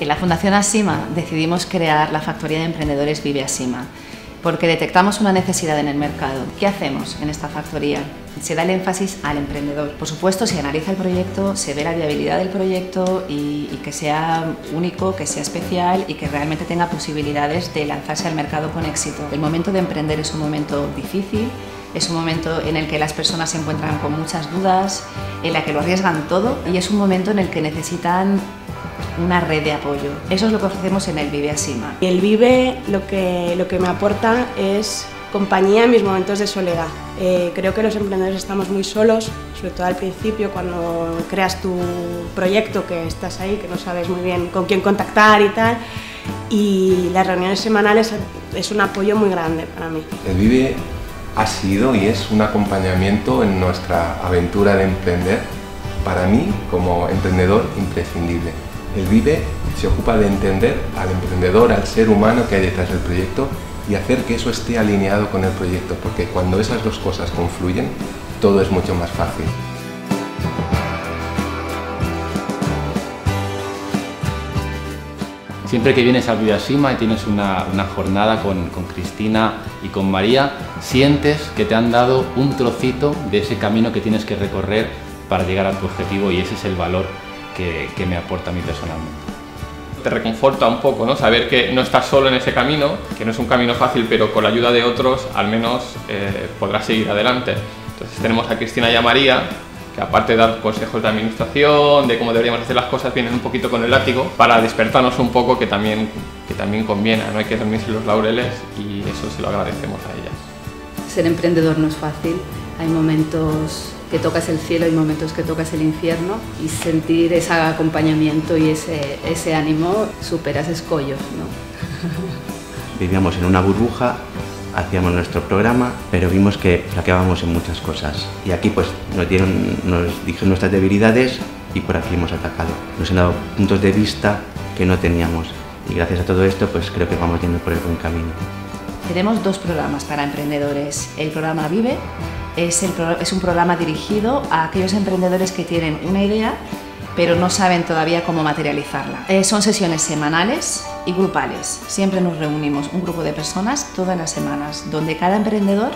En la Fundación Asima decidimos crear la factoría de emprendedores Vive Asima, porque detectamos una necesidad en el mercado. ¿Qué hacemos en esta factoría? Se da el énfasis al emprendedor. Por supuesto, se analiza el proyecto, se ve la viabilidad del proyecto y que sea único, que sea especial y que realmente tenga posibilidades de lanzarse al mercado con éxito. El momento de emprender es un momento difícil, es un momento en el que las personas se encuentran con muchas dudas, en la que lo arriesgan todo y es un momento en el que necesitan una red de apoyo. Eso es lo que ofrecemos en el Vive Asima. El Vive lo que me aporta es compañía en mis momentos de soledad. Creo que los emprendedores estamos muy solos, sobre todo al principio cuando creas tu proyecto, que estás ahí, que no sabes muy bien con quién contactar y tal, y las reuniones semanales es un apoyo muy grande para mí. El Vive ha sido y es un acompañamiento en nuestra aventura de emprender, para mí como emprendedor imprescindible. El Vive se ocupa de entender al emprendedor, al ser humano que hay detrás del proyecto y hacer que eso esté alineado con el proyecto, porque cuando esas dos cosas confluyen, todo es mucho más fácil. Siempre que vienes al Vive Asima y tienes una jornada con Cristina y con María, sientes que te han dado un trocito de ese camino que tienes que recorrer para llegar a tu objetivo, y ese es el valor que me aporta a mí personalmente. Te reconforta un poco, ¿no? Saber que no estás solo en ese camino, que no es un camino fácil, pero con la ayuda de otros al menos podrás seguir adelante. Entonces tenemos a Cristina y a María, que aparte de dar consejos de administración, de cómo deberíamos hacer las cosas, vienen un poquito con el látigo para despertarnos un poco, que también conviene, no hay que dormirse los laureles, y eso se lo agradecemos a ellas. Ser emprendedor no es fácil, hay momentos que tocas el cielo y momentos que tocas el infierno, y sentir ese acompañamiento y ese ánimo, superas escollos, ¿no? Vivíamos en una burbuja, hacíamos nuestro programa, pero vimos que flaqueábamos en muchas cosas. Y aquí pues nos dijeron nuestras debilidades y por aquí hemos atacado. Nos han dado puntos de vista que no teníamos. Y gracias a todo esto pues creo que vamos yendo por el buen camino. Tenemos dos programas para emprendedores. El programa Vive es un programa dirigido a aquellos emprendedores que tienen una idea pero no saben todavía cómo materializarla. Son sesiones semanales y grupales. Siempre nos reunimos un grupo de personas todas las semanas, donde cada emprendedor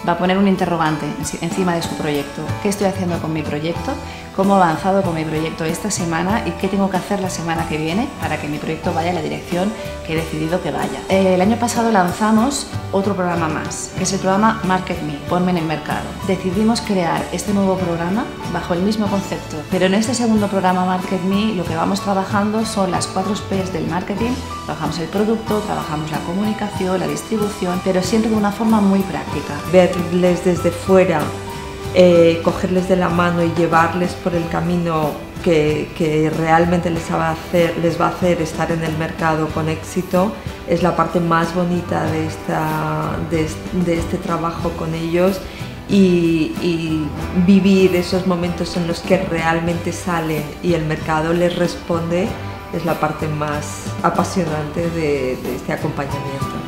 va a poner un interrogante encima de su proyecto. ¿Qué estoy haciendo con mi proyecto? ¿Cómo he avanzado con mi proyecto esta semana? ¿Y qué tengo que hacer la semana que viene para que mi proyecto vaya en la dirección que he decidido que vaya? El año pasado lanzamos otro programa más, que es el programa Market Me, Ponme en el Mercado. Decidimos crear este nuevo programa bajo el mismo concepto, pero en este segundo programa Market Me lo que vamos trabajando son las 4 P's del marketing. Trabajamos el producto, trabajamos la comunicación, la distribución, pero siempre de una forma muy práctica. Verles desde fuera, cogerles de la mano y llevarles por el camino que realmente les va a hacer estar en el mercado con éxito, es la parte más bonita de este trabajo con ellos, y vivir esos momentos en los que realmente salen y el mercado les responde es la parte más apasionante de este acompañamiento.